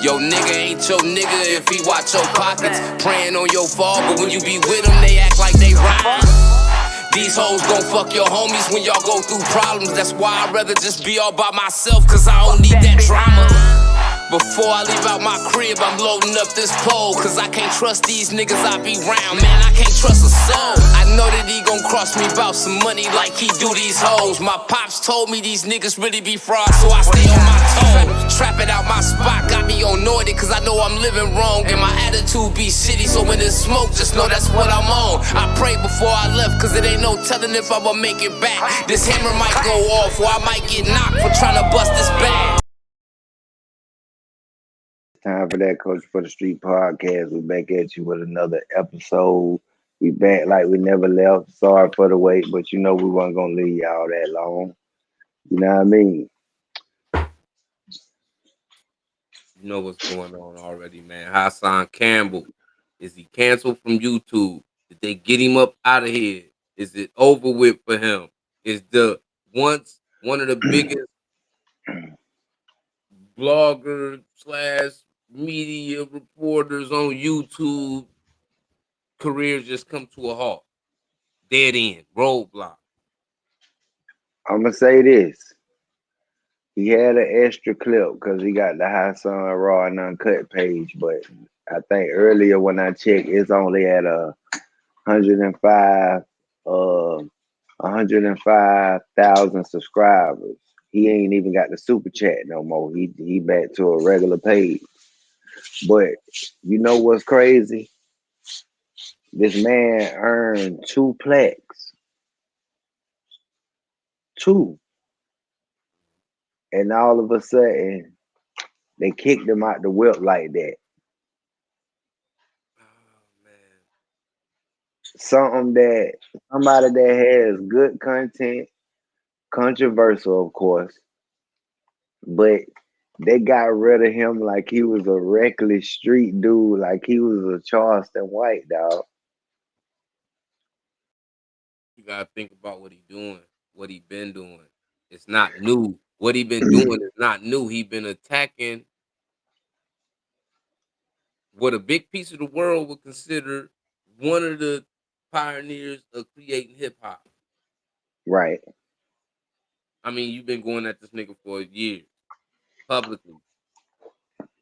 Yo, nigga ain't your nigga if he watch your pockets. Praying on your fall, but when you be with them, they act like they rockin'. These hoes gon' fuck your homies when y'all go through problems. That's why I'd rather just be all by myself, cause I don't need that drama. Before I leave out my crib, I'm loading up this pole, cause I can't trust these niggas I be round, man, I can't trust a soul. I know that he gon' cross me about some money like he do these hoes. My pops told me these niggas really be frauds, so I stay on my toes. Trapping out my spot, got me on Nordic, cause I know I'm living wrong, and my attitude be shitty, so when it's smoke, just know that's what I'm on. I prayed before I left, cause it ain't no telling if I'ma make it back. This hammer might go off, or I might get knocked for trying to bust this bag. Time for that Coach for the Street podcast. We back at you with another episode. We back like we never left. Sorry for the wait, but you know we weren't gonna leave y'all that long. You know what I mean? You know what's going on already, man. Hassan Campbell. Is he canceled from YouTube? Did they get him up out of here? Is it over with for him? Is the once one of the biggest blogger slash media reporters on YouTube careers just come to a halt? Dead end, roadblock. I'm gonna say this. He had an extra clip because he got the Hassan Raw and Uncut page, but I think earlier when I checked, it's only at 105 105,000 subscribers. He ain't even got the super chat no more. He back to a regular page. But you know what's crazy? This man earned 2 plaques. 2. And all of a sudden they kicked him out the whip like that. Oh man. Something that somebody that has good content, controversial of course, but they got rid of him like he was a reckless street dude, like he was a Charleston White dog. You gotta think about what he doing, what he been doing. It's not new. What he been doing is not new. He been attacking what a big piece of the world would consider one of the pioneers of creating hip hop. Right. I mean, you've been going at this nigga for years, publicly,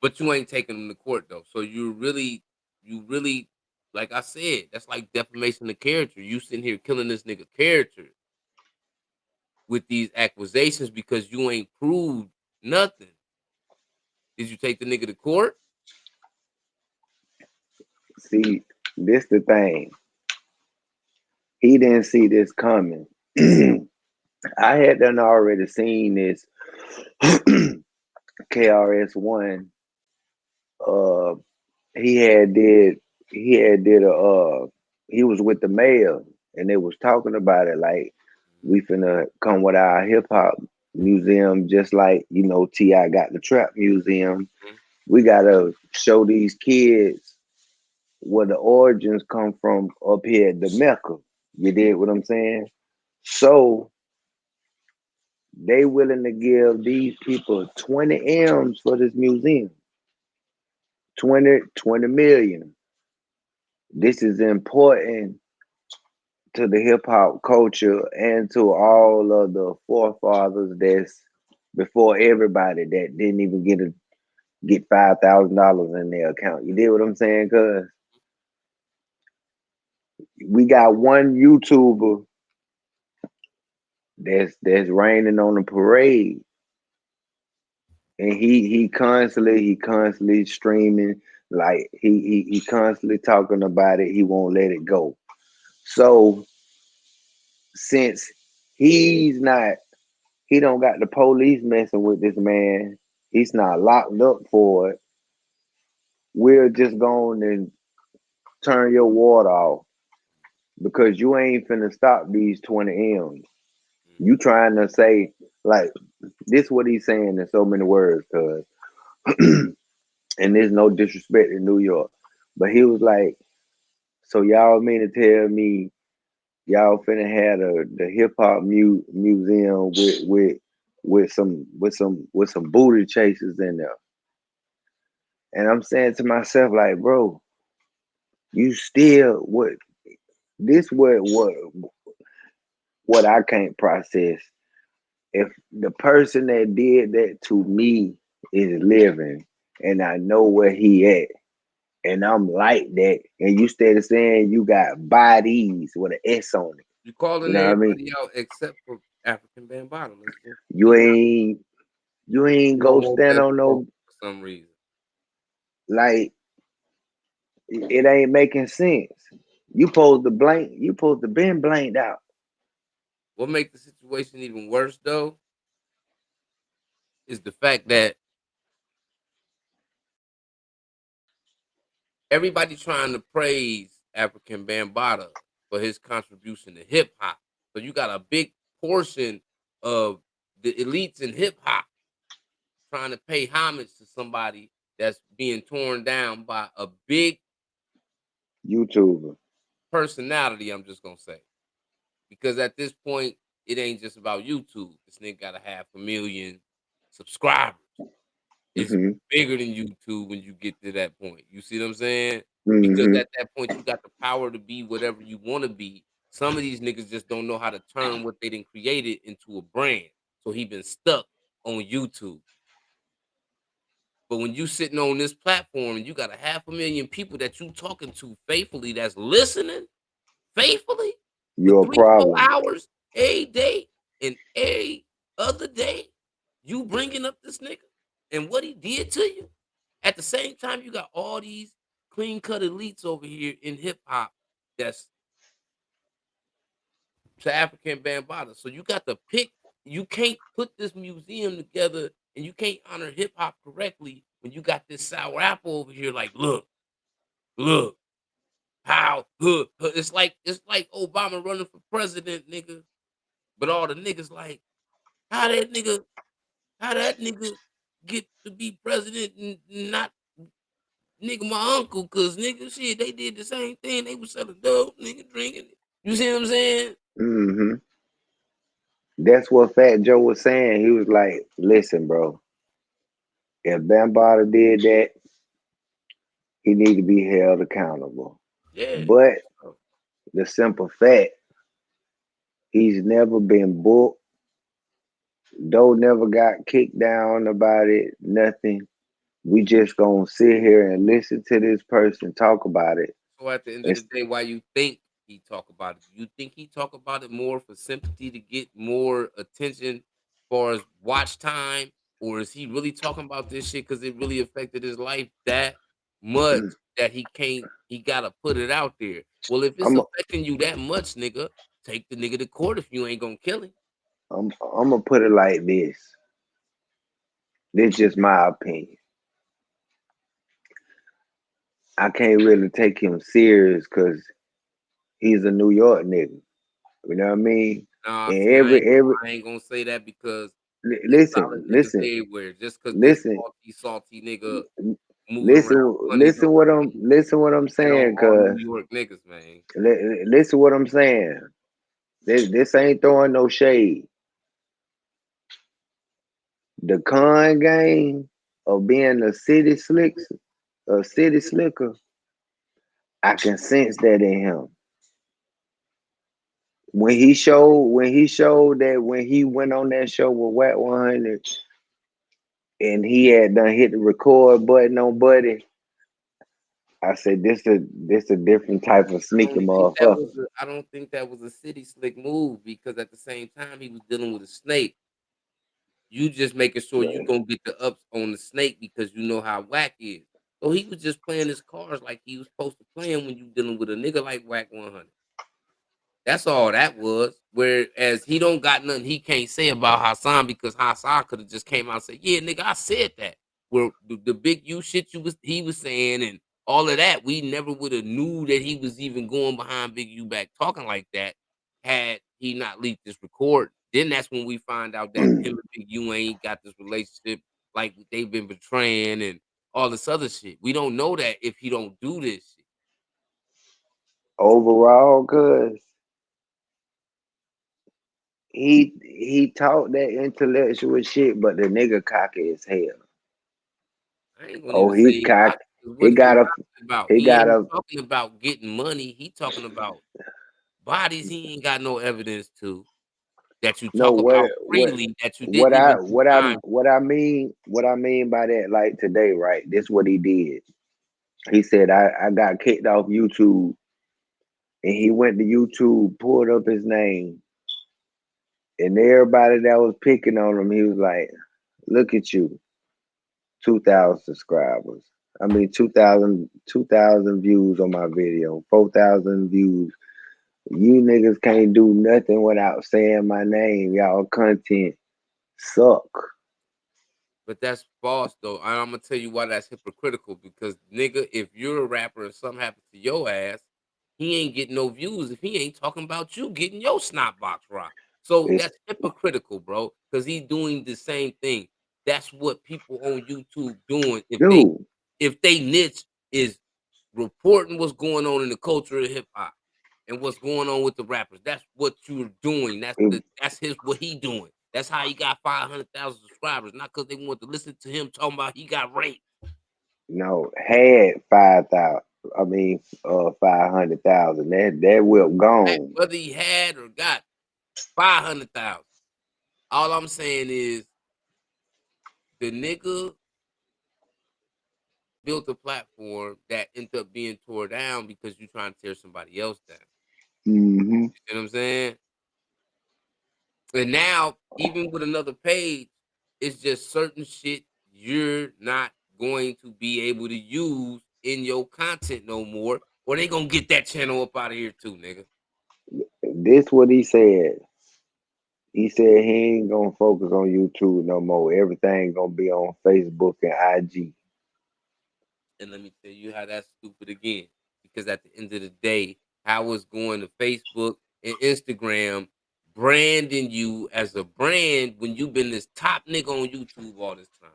but you ain't taking him to court though. So you really, like I said, that's like defamation of character. You sitting here killing this nigga character with these accusations because you ain't proved nothing. Did you take the nigga to court? See, this the thing. He didn't see this coming. I had done already seen this KRS-One. Uh, he had did he was with the mayor and they was talking about it like we finna come with our hip hop museum, just like T.I. got the trap museum. We gotta show these kids where the origins come from up here at the Mecca. You did what I'm saying? So they willing to give these people 20 M's for this museum. 20 million. This is important to the hip hop culture and to all of the forefathers that's before everybody that didn't even get $5,000 in their account. You did what I'm saying? Cause we got one YouTuber that's raining on the parade, and he constantly streaming, like he constantly talking about it. He won't let it go. So since he's not, he don't got the police messing with this man. He's not locked up for it. We're just going and turn your water off because you ain't finna stop these 20 M's. You trying to say, like, this what he's saying in so many words, cuz and there's no disrespect in New York. But he was like, so y'all mean to tell me y'all finna have the hip hop museum with some booty chasers in there. And I'm saying to myself, like, bro, you still what this what I can't process. If the person that did that to me is living and I know where he at and I'm like that, and you started saying you got bodies with an S on it. You You calling know what I mean? everybody out except for African Bambaataa. Let's just You be honest. ain't you ain't You don't go want stand that on smoke no for some reason. like it ain't making sense. You supposed to been blanked out. What makes the situation even worse though is the fact that everybody trying to praise African Bambaataa for his contribution to hip hop. So you got a big portion of the elites in hip hop trying to pay homage to somebody that's being torn down by a big YouTuber. personality, I'm just gonna say. Because at this point, it ain't just about YouTube. This nigga got a 500,000 subscribers. It's Hmm. bigger than YouTube when you get to that point. You see what I'm saying? Because Hmm. at that point, you got the power to be whatever you want to be. Some of these niggas just don't know how to turn what they done created into a brand. So he been stuck on YouTube. But when you sitting on this platform and you got a 500,000 people that you talking to faithfully, that's listening faithfully for You're a 3, 4 problem. hours a day and every other day, you bringing up this nigga and what he did to you. At the same time, you got all these clean cut elites over here in hip hop that's to African Bambaataa. So you got to pick. You can't put this museum together and you can't honor hip hop correctly when you got this sour apple over here. Like, look, how, it's like Obama running for president, nigga. But all the niggas like, how that nigga, how that nigga get to be president and not nigga my uncle? Cause nigga, shit, they did the same thing. They was selling dope, nigga drinking it. You see what I'm saying? Hmm. That's what Fat Joe was saying. He was like, "Listen, bro, if Bambaataa did that, he need to be held accountable." Yeah. But the simple fact, he's never been booked. Doe never got kicked down about it. Nothing. We just gonna sit here and listen to this person talk about it. So at the end of the It's, day, why you think he talk about it? You think he talk about it more for sympathy to get more attention as far as watch time? Or is he really talking about this shit because it really affected his life that much that he gotta put it out there? Well, if it's I'm affecting you that much, nigga, take the nigga to court if you ain't gonna kill him. I'm gonna put it like this. This just my opinion. I can't really take him serious because he's a New York nigga. You know what I mean? Nah, And see, every I ain't gonna say that because it's listen, solid niggas listen, everywhere. Just cause this listen, salty nigga moving around funny don't mean listen what I'm they don't saying. all Cause New York niggas, man. listen what I'm saying. This ain't throwing no shade. The con game of being a city slicker, I can sense that in him. When he showed that when he went on that show with Whack 100 and he had done hit the record button on Buddy, I said this a different type of I sneaky don't think that motherfucker. was I don't think that was a city slick move because at the same time he was dealing with a snake. You just making sure you gonna get the ups on the snake because you know how Whack is. So he was just playing his cards like he was supposed to play 'em when you dealing with a nigga like Whack 100. That's all that was. Whereas he don't got nothing he can't say about Hassan because Hassan could have just came out and said, "Yeah, nigga, I said that." Where the big you shit he was saying and all of that, we never would have knew that he was even going behind Big U back talking like that had he not leaked this record. Then that's when we find out that him and Big U ain't got this relationship like they've been betraying and all this other shit. We don't know that if he don't do this shit. Overall, cause he taught that intellectual shit, but the nigga cocky as hell. ain't gonna Oh, even he say cock. bodies, 'cause He what he got a. talking about? He He got ain't a. talking about getting money. He talking about bodies he ain't got no evidence to, that you No, talk about freely, that you didn't even do time. what I mean by that, like today, right? This what he did. He said, I got kicked off YouTube, and he went to YouTube, pulled up his name, and everybody that was picking on him, he was like, "Look at you, 2,000 subscribers. I mean, 2,000 views on my video, 4,000 views. You niggas can't do nothing without saying my name. Y'all content suck." But that's false though, and Imma tell you why that's hypocritical, because, nigga, if you're a rapper and something happens to your ass, he ain't getting no views if he ain't talking about you getting your snot box rocked. So It's that's hypocritical, bro, because he's doing the same thing. That's what people on YouTube doing dude. if they niche is reporting what's going on in the culture of hip hop and what's going on with the rappers. That's what you're doing. If That's his what he doing. That's how he got 500,000 subscribers, not because they want to listen to him talking about he got raped. no had 5,000, I mean 500,000. That will gone. Whether he had or got 500,000. All I'm saying is the nigga built a platform that ended up being tore down because you trying to tear somebody else down. Hmm. You see what I'm saying? And now, even with another page, it's just certain shit you're not going to be able to use in your content no more, or they gonna get that channel up out of here too, nigga. This what he said. He said he ain't gonna focus on YouTube no more. Everything gonna be on Facebook and IG. And let me tell you how that's stupid again. Because at the end of the day, how it's going to Facebook and Instagram branding you as a brand when you've been this top nigga on YouTube all this time.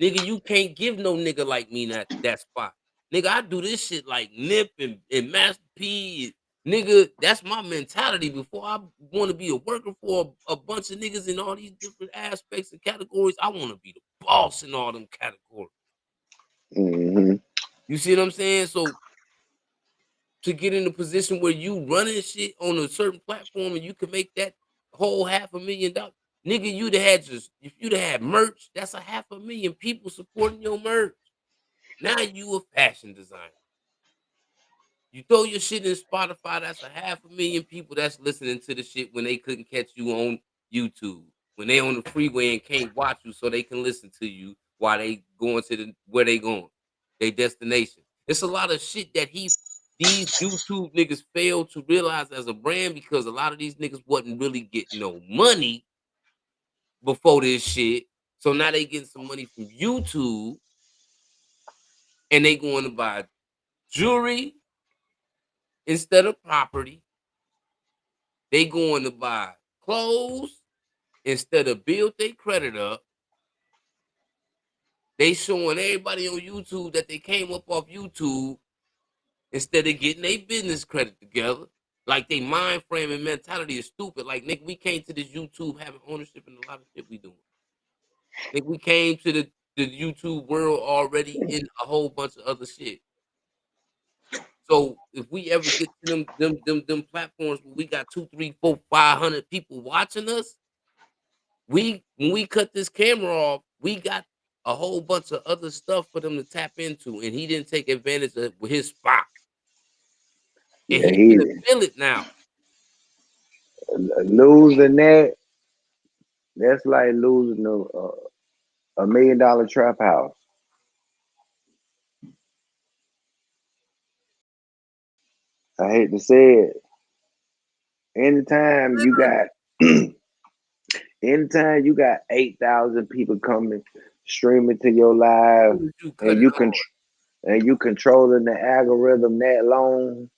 Nigga, you can't give no nigga like me that spot. Nigga, I do this shit like Nip and Master P. Nigga, that's my mentality. Before I want to be a worker for a bunch of niggas in all these different aspects and categories, I want to be the boss in all them categories. Hmm. You see what I'm saying? So to get in a position where you running shit on a certain platform and you can make that whole $500,000, nigga, you'd have had just if you'd have had merch, that's a 500,000 people supporting your merch. Now you a fashion designer. You throw your shit in Spotify, that's a 500,000 people that's listening to the shit when they couldn't catch you on YouTube. When they on the freeway and can't watch you so they can listen to you while they going to where they going, their destination. It's a lot of shit that these YouTube niggas fail to realize as a brand because a lot of these niggas wasn't really getting no money before this shit. So now they getting some money from YouTube and they going to buy jewelry instead of property. They going to buy clothes instead of build their credit up. They showing everybody on YouTube that they came up off YouTube instead of getting their business credit together. Like they mind frame and mentality is stupid. Like nigga, we came to this YouTube having ownership in a lot of shit we doing. Nigga, we came to the YouTube world already in a whole bunch of other shit. So if we ever get to them platforms where we got 2, 3, 4, 500 people watching us, when we cut this camera off, we got a whole bunch of other stuff for them to tap into, and he didn't take advantage of his spot, and Yeah, he he finna feel it now. losing that. That's like losing $1 million trap house. I hate to say it. Anytime you Literally, got, anytime you got 8,000 people coming streaming to your live, soon as you cut and it you on, controlling the algorithm that long.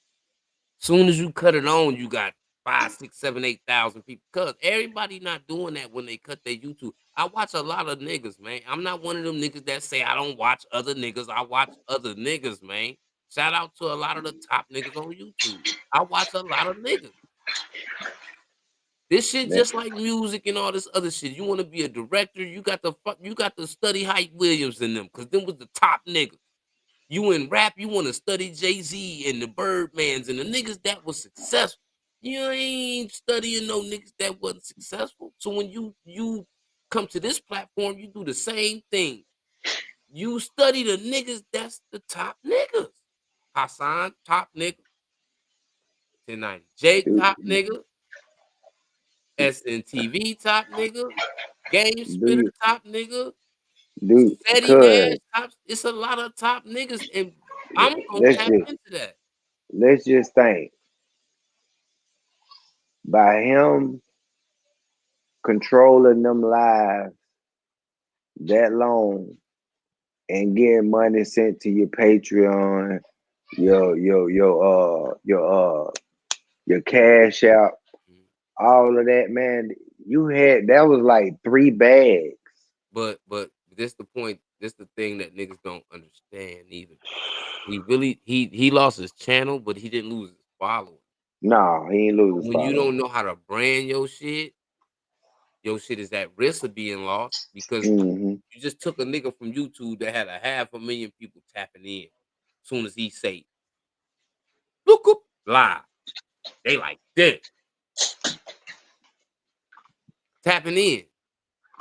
soon as you cut it on, you got 5, 6, 7, 8,000 people. Cause everybody not doing that when they cut their YouTube. I watch a lot of niggas, man. I'm not one of them niggas that say I don't watch other niggas. I watch other niggas, man. Shout out to a lot of the top niggas on YouTube. I watch a lot of niggas. This shit That, just like music and all this other shit. You want to be a director, you got to study Hype Williams and them, cause them was the top niggas. You in rap, you want to study Jay-Z and the Birdmans and the niggas that was successful. You ain't studying no niggas that wasn't successful. So when you come to this platform, you do the same thing. You study the niggas that's the top niggas. Hassan, top nigga. 1090. Jake, do, top nigga. SNTV, top nigga. Game do Spitter, you top nigga. do? Fetty Nash, Cause top. It's a lot of top niggas, and I'm gonna let's tap just into that. let's just think by him controlling them lives that long and getting money sent to your Patreon, your cash out, Mhm. all of that, man. You had that was like 3 bags. But this the point. This the thing that niggas don't understand either. He really he lost his channel, but he didn't lose his following. Nah, he ain't lose his When you following. don't know how to brand your shit is at risk of being lost because Mm-hmm. you just took a nigga from YouTube that had 500,000 people tapping in. Soon as he say, "Look up live," they like this tapping in.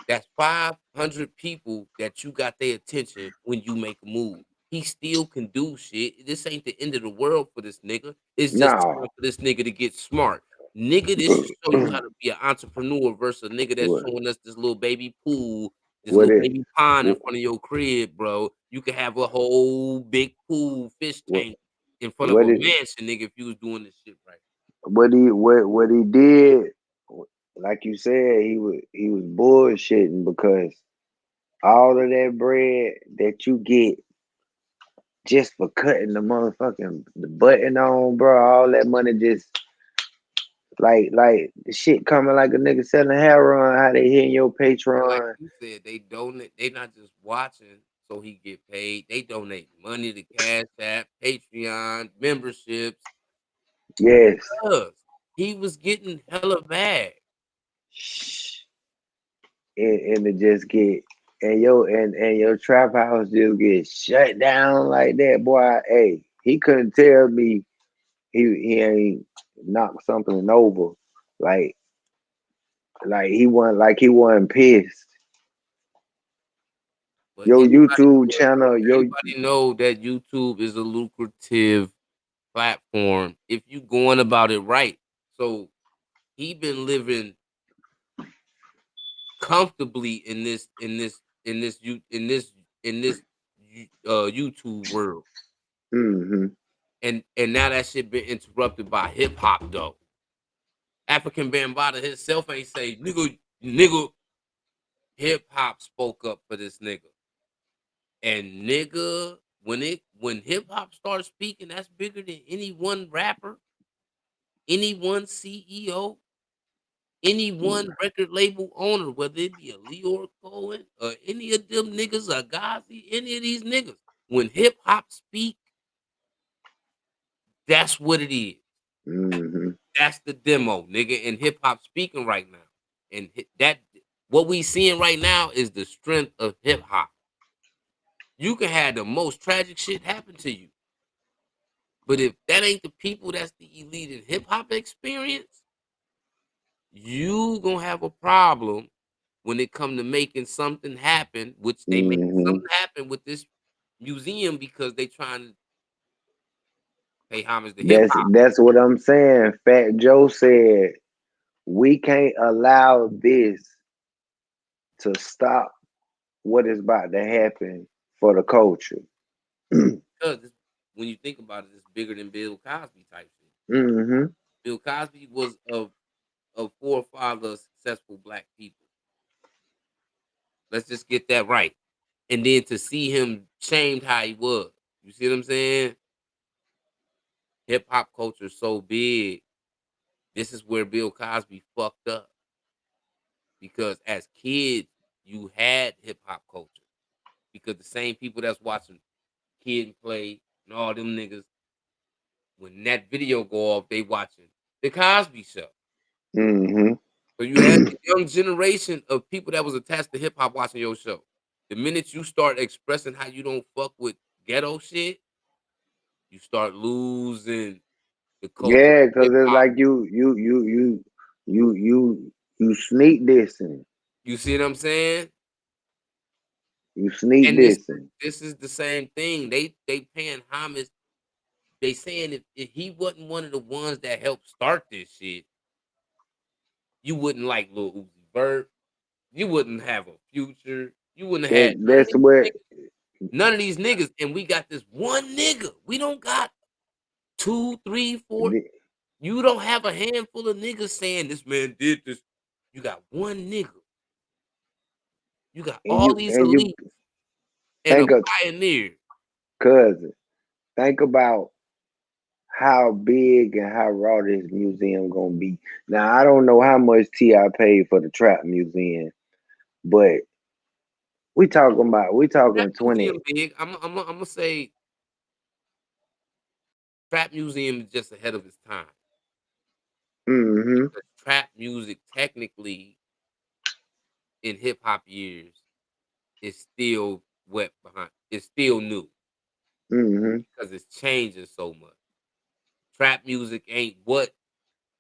That's 500 people that you got their attention when you make a move. He still can do shit. This ain't the end of the world for this nigga. It's just time Nah. for this nigga to get smart. Nigga, this should show you how to be an entrepreneur versus a nigga that's what showing us this little baby pool, this what little it baby pond in what front of your crib, bro. You could have a whole big pool, fish what tank in front of what a it mansion, nigga, if you was doing this shit right. what he did, like you said, he was bullshitting because all of that bread that you get just for cutting the motherfucking the button on, bro, all that money just like the shit coming like a nigga selling heroin, how they hitting your And like Patreon. you said, they donate. They not just watching so he get paid. They donate money to Cash App, Patreon, memberships. Yes. Cause he was getting hella bag. And it just get and your trap house just get shut down like that, boy. Hey, he couldn't tell me he ain't knocked something over. Like he wasn't pissed. But Your anybody YouTube know it, bro. channel, Anybody know that YouTube is a lucrative platform if you going about it right. So he been living comfortably in this YouTube world. mm-hmm, And now that shit been interrupted by hip hop though. African Bambaataa himself ain't say nigga. Hip hop spoke up for this nigga, and nigga, when hip hop starts speaking, that's bigger than any one rapper, any one CEO, any one record label owner, whether it be a Leor Cohen or any of them niggas, or Gazi, any of these niggas. When hip hop speak, that's what it is. mm-hmm. That's the demo, nigga, and hip hop speaking right now. And that what we seeing right now is the strength of hip hop. You can have the most tragic shit happen to you, but if that ain't the people that's the elite in hip hop experience, you gonna have a problem when it come to making something happen. Which they making Mm-hmm. something happen with this museum because they trying to pay homage to hip hop. That's what I'm saying. Fat Joe said we can't allow this to stop what is about to happen for the culture. Because when you think about it, it's bigger than Bill Cosby type shit. Mm-hmm. Bill Cosby was of forefather of successful black people. Let's just get that right. And then to see him shamed how he was. You see what I'm saying? Hip hop culture is so big. This is where Bill Cosby fucked up. Because as kids, you had hip hop culture. Because the same people that's watching Kid and Play and all them niggas, when that video go off, they watching the Cosby Show. Mm-hmm. So you had the young generation of people that was attached to hip hop watching your show. The minute you start expressing how you don't fuck with ghetto shit, you start losing the culture of Yeah, because hip it's hop. like you sneak dissing. You see what I'm saying? You sneak And dissing. this is the same thing. They paying homage. They saying if he wasn't one of the ones that helped start this shit, you wouldn't like Lil Uzi Vert. You wouldn't have a Future. You wouldn't have had none of That's these what niggas. None of these niggas. And we got this one nigga. We don't got 2, 3, 4. You don't have a handful of niggas saying this man did this. You got one nigga. You got all these and you elites and a think of pioneer. cousin. Think about how big and how raw this museum gonna be. Now I don't know how much T.I. paid for the trap museum, but we Trap talking museum 20. big. I'm gonna say trap museum is just ahead of its time Mm-hmm. because trap music technically in hip hop years is still wet behind. It's still new Mm-hmm. because it's changing so much. Trap music ain't what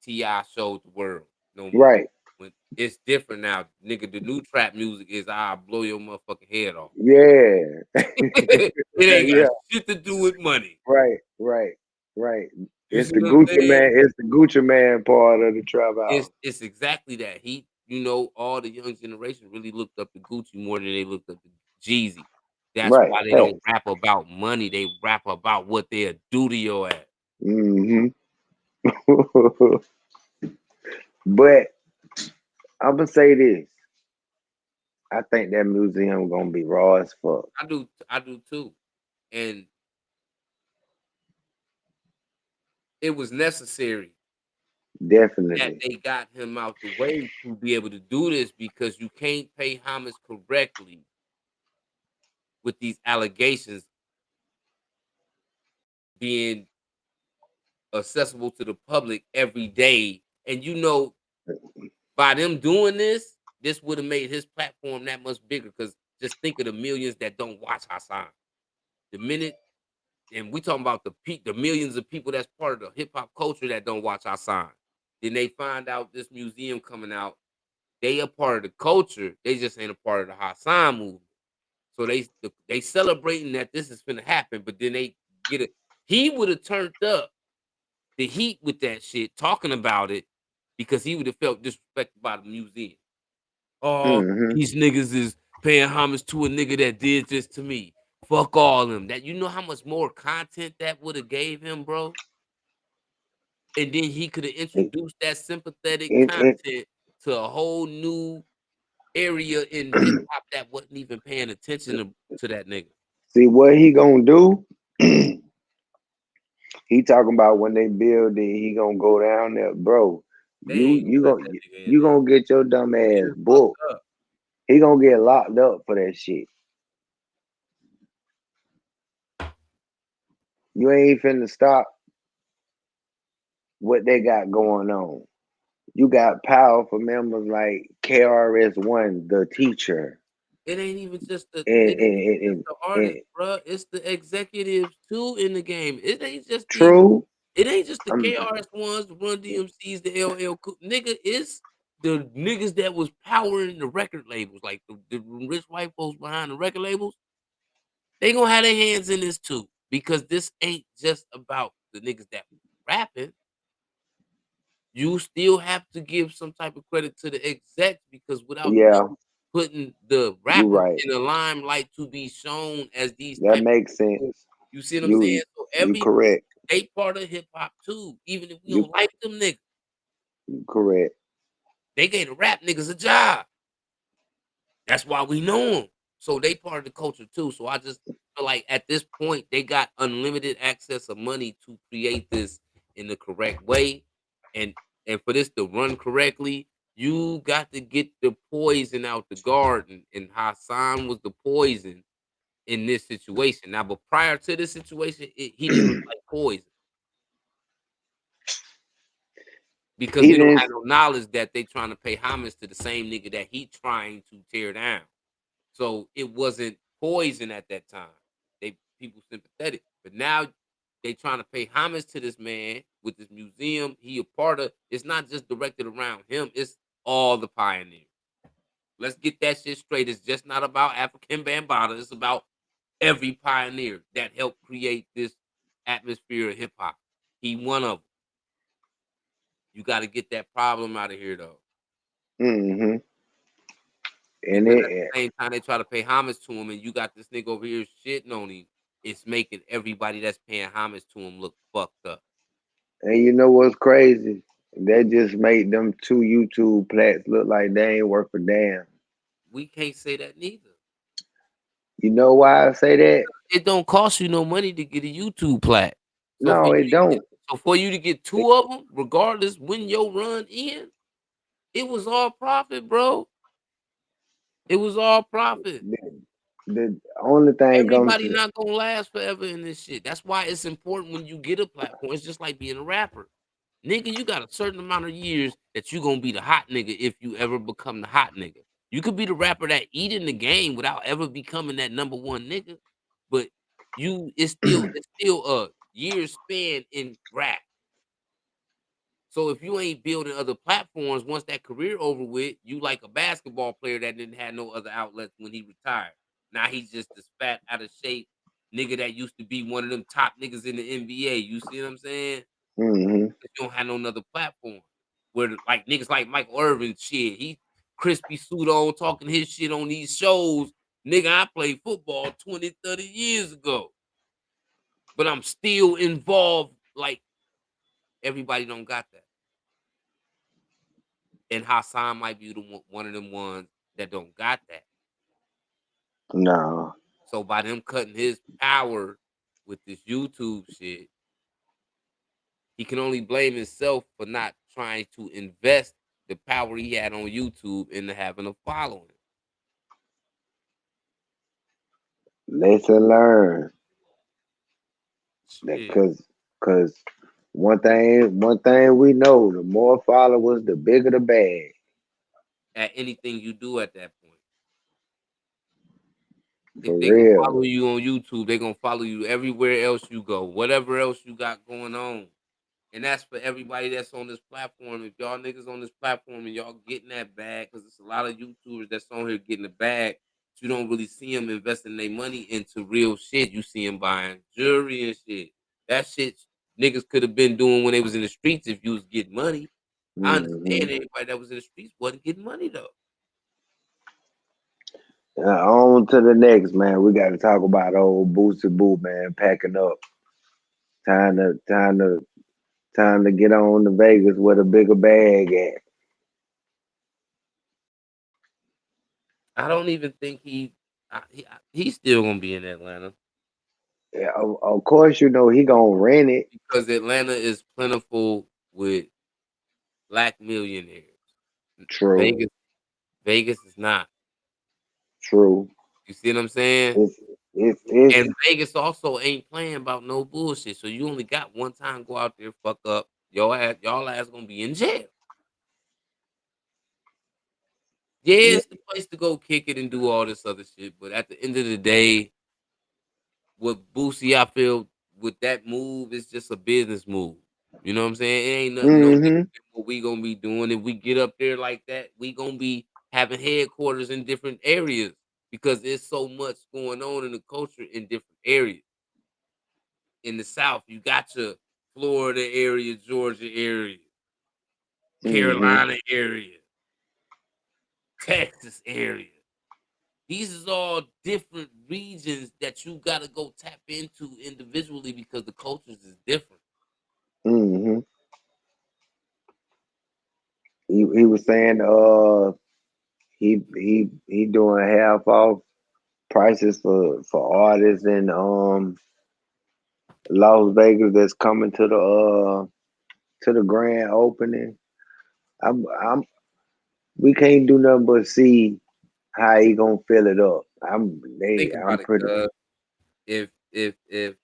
Ti showed the world no more. Right. When it's different now, nigga. The new trap music is "I'll blow your motherfucking head off." Yeah. It ain't got Yeah. shit to do with money. Right. Right. Right. You It's see the what I'm Gucci saying? man. It's the Gucci man part of the trap house. It's exactly that. All the young generation really looked up to Gucci more than they looked up to Jeezy. That's Right. why they don't Facts. rap about money. They rap about what they'll do to your ass. Mm-hmm. But I'm gonna say this. I think that museum gonna be raw as fuck. I do too. And it was necessary that Definitely. they got him out the way to be able to do this because you can't pay homage correctly with these allegations being accessible to the public every day. And by them doing this, this would have made his platform that much bigger. Because just think of the millions that don't watch Hassan. The minute, and we talking about the millions of people that's part of the hip hop culture that don't watch Hassan. Then they find out this museum coming out. They a part of the culture. They just ain't a part of the Hassan movement. So they celebrating that this is gonna happen, but then they get it. He would have turned up the heat with that shit, talking about it, because he would have felt disrespected by the museum. Oh, Mm-hmm. these niggas is paying homage to a nigga that did this to me. Fuck all of them. That you know how much more content that would have gave him, bro? And then he could have And, introduced that sympathetic and content to a whole new area in hip hop that wasn't even paying attention to that nigga. see what he gonna do? He talking about when they build it, he gonna go down there, bro. They You ain't you gonna let gonna that nigga in you there. gonna get your dumb He ass done fucked booked. up. He gonna get locked up for that shit. You ain't finna stop what they got going on. You got powerful members like KRS-One, the teacher, It ain't even just the and it ain't even just and, the and artists, bruh. It's the executives too in the game. true. It ain't just the I'm KRS ones, the Run DMCs, the LL Cool. Nigga, it's the niggas that was powering the record labels, like the rich white folks behind the record labels. They gonna have their hands in this too, because this ain't just about the niggas that rapping. You still have to give some type of credit to the execs because without yeah, them putting the you rappers right. in the limelight to be shown as these That type makes of people, sense. you see what I'm saying? You So you every correct. they part of hip hop too, even if we You don't like them niggas. you correct. They gave the rap niggas a job. That's why we know them. So they part of the culture too. So I just feel like at this point they got unlimited access of money to create this in the correct way, and for this to run correctly, you got to get the poison out the garden. And Hassan was the poison in this situation. Now, but prior to this situation, he didn't look like poison. because He we don't didn't. have no knowledge that they trying to pay homage to the same nigga that he trying to tear down. So it wasn't poison at that time. They people sympathetic, but now they trying to pay homage to this man with this museum. He a part of. It's not just directed around him. It's all the pioneers. Let's get that shit straight. It's just not about African Bambaataa. It's about every pioneer that helped create this atmosphere of hip hop. He one of them. You got to get that problem out of here though, Mm-hmm. And because at it, the same time they try to pay homage to him, and you got this nigga over here shitting on him. It's making everybody that's paying homage to him look fucked up. and you know what's crazy? That just made them two YouTube plats look like they ain't worth a damn. We can't say that neither. You know why I say that? It don't cost you no money to get a YouTube plat. So for No, you it to get, don't. so for you to get It, two of them, regardless when your run in, it was all profit, bro. It was all profit. the, the only thing I'm Everybody saying, not gonna last forever in this shit. That's why it's important when you get a platform. It's just like being a rapper. Nigga, you got a certain amount of years that you gonna be the hot nigga if you ever become the hot nigga. You could be the rapper that eat in the game without ever becoming that number one nigga, but it's still a year span in rap. So if you ain't building other platforms, once that career over with, you like a basketball player that didn't have no other outlets when he retired. Now he's just this fat, out of shape nigga that used to be one of them top niggas in the NBA. You see what I'm saying? hmm 'Cause you don't have no other platform. Where like niggas like Michael Irvin shit, he crispy suit on talking his shit on these shows. Nigga, I played football 20, 30 years ago. But I'm still involved. Like everybody don't got that. And Hassan might be one of them ones that don't got that. no. So by them cutting his power with this YouTube shit, he can only blame himself for not trying to invest the power he had on YouTube into having a following. Lesson learned. Shit. Cause one thing we know, the more followers, the bigger the bag. At anything you do at that point. For If they gonna real. follow you on YouTube, they gonna follow you everywhere else you go, whatever else you got going on. And that's for everybody that's on this platform. If y'all niggas on this platform and y'all getting that bag, because it's a lot of YouTubers that's on here getting the bag, but you don't really see them investing their money into real shit. You see them buying jewelry and shit. That shit niggas could have been doing when they was in the streets if you was getting money. I Hmm understand everybody that was in the streets wasn't getting money though. On to the next, man. We got to talk about old Boosie Boo, man, packing up. Time to, time to, time to get on to Vegas with a bigger bag at. I don't even think he's still gonna be in Atlanta Yeah, of course, you know he gonna rent it. because Atlanta is plentiful with black millionaires. True, Vegas Vegas is not. true. You see what I'm saying? It's it's And Vegas also ain't playing about no bullshit. So you only got one time go out there, fuck up. Y'all ass gonna be in jail. Yeah, yeah. it's the place to go kick it and do all this other shit. But at the end of the day, with Boosie, I feel with that move, it's just a business move. You know what I'm saying? It ain't nothing no different Mm-hmm. than what we gonna be doing. If we get up there like that, we gonna be having headquarters in different areas because there's so much going on in the culture in different areas. In the South, you got your Florida area, Georgia area, Mm-hmm. Carolina area, Texas area. These is all different regions that you gotta go tap into individually because the cultures is different. Mm-hmm. He was saying he doing half off prices for artists in Las Vegas that's coming to the grand opening. I'm we can't do nothing but see how he gonna fill it up. Think I'm about it, pretty if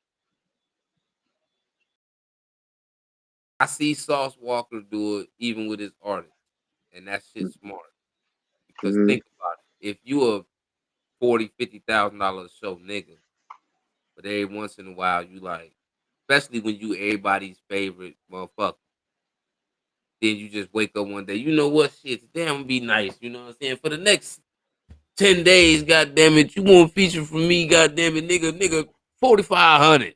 I see Sauce Walker do it even with his artists, and that shit's smart. Because Mm-hmm. think about it. If you a $40,000-$50,000 show nigga, but every once in a while you like, especially when you everybody's favorite motherfucker, then you just wake up one day, you know what, shit, damn, it'd be nice, you know what I'm saying? For the next 10 days, goddamn it, you want a feature from me, goddamn it, nigga, 4,500.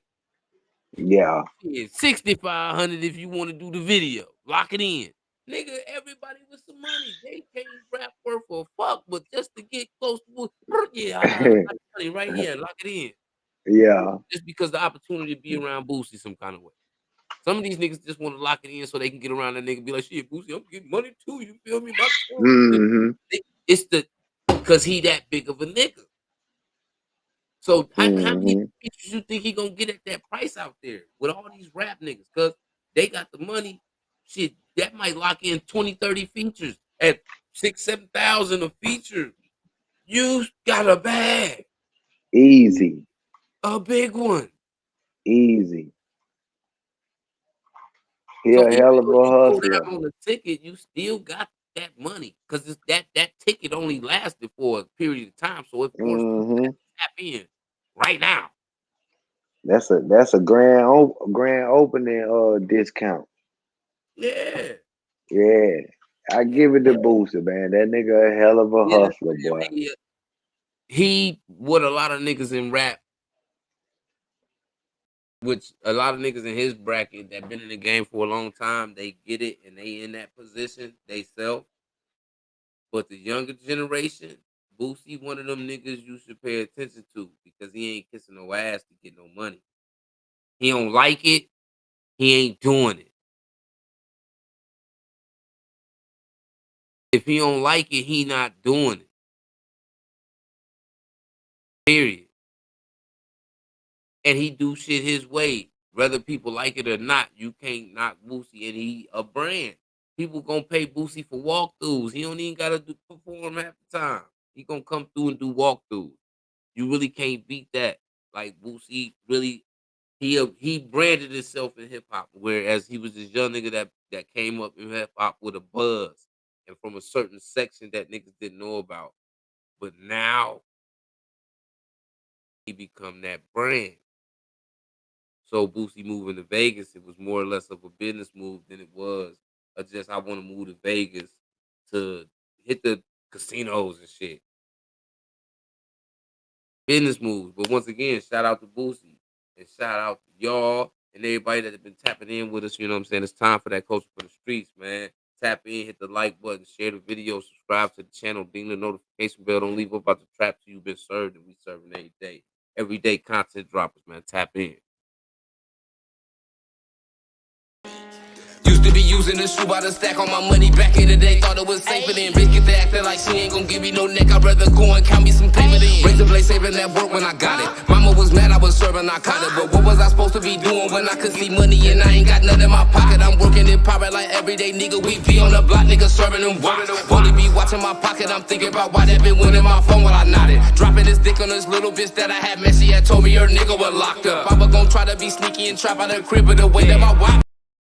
Yeah. Yeah, 6,500 if you want to do the video. Lock it in. Nigga, everybody with some money. They can't rap worth a fuck, but just to get close to yeah, I got money right here. Lock it in. Yeah. Just because the opportunity to be around Boosie some kind of way. Some of these niggas just want to lock it in so they can get around that nigga and be like, shit, Boosie, I'm getting money too. You feel me? My Mm-hmm. it's the because he that big of a nigga. So how many Mm-hmm. features you think he gonna get at that price out there with all these rap niggas? Cause they got the money. Shit, that might lock in 20, 30 features at 6,000, 7,000 a feature. You got a bag, Easy. a big one. Easy. He So a even hell of though a you go down hustler. on the ticket, you still got that money because that ticket only lasted for a period of time. So it forced you to Mm-hmm. tap in right now. That's a grand opening discount. Yeah. Yeah. I give it to Boosie, man. That nigga a hell of a Yeah, hustler, I boy. mean, he what a lot of niggas in rap, which a lot of niggas in his bracket that been in the game for a long time, they get it and they in that position they sell. But the younger generation, Boosie, one of them niggas you should pay attention to because he ain't kissing no ass to get no money. He don't like it. He ain't doing it. If he don't like it, he not doing it. Period. And he do shit his way. Whether people like it or not, you can't knock Boosie, and he a brand. People gonna pay Boosie for walkthroughs. He don't even gotta perform half the time. He gonna come through and do walkthroughs. You really can't beat that. Like Boosie, really, he branded himself in hip hop, whereas he was this young nigga that came up in hip hop with a buzz and from a certain section that niggas didn't know about. But now he become that brand. So Boosie moving to Vegas, it was more or less of a business move than it was just I want to move to Vegas to hit the casinos and shit. Business moves. But once again, shout out to Boosie and shout out to y'all and everybody that have been tapping in with us. You know what I'm saying? It's time for that culture for the streets, man. Tap in, hit the like button, share the video, subscribe to the channel, ding the notification bell. Don't leave up about the traps you've been served and we serving every day. Everyday content droppers, man. Tap in. Used to be using the shoe by the stack on my money back in the day. Thought it was safer than bitch get to acting like she ain't gon' give me no neck. I'd rather go and count me some paper than razor blade saving that work when I got it. Mama was mad I was serving narcotic, but what was I supposed to be doing when I could see money and I ain't got nothing in my pocket? I'm working it private like everyday nigga. We be on the block, nigga serving them watch. Only be watching my pocket. I'm thinking about why they been winning my phone while I nodded. Dropping this dick on this little bitch that I had met. She had told me her nigga was locked up. I was gon' try to be sneaky and trap out her crib, but the way that my wife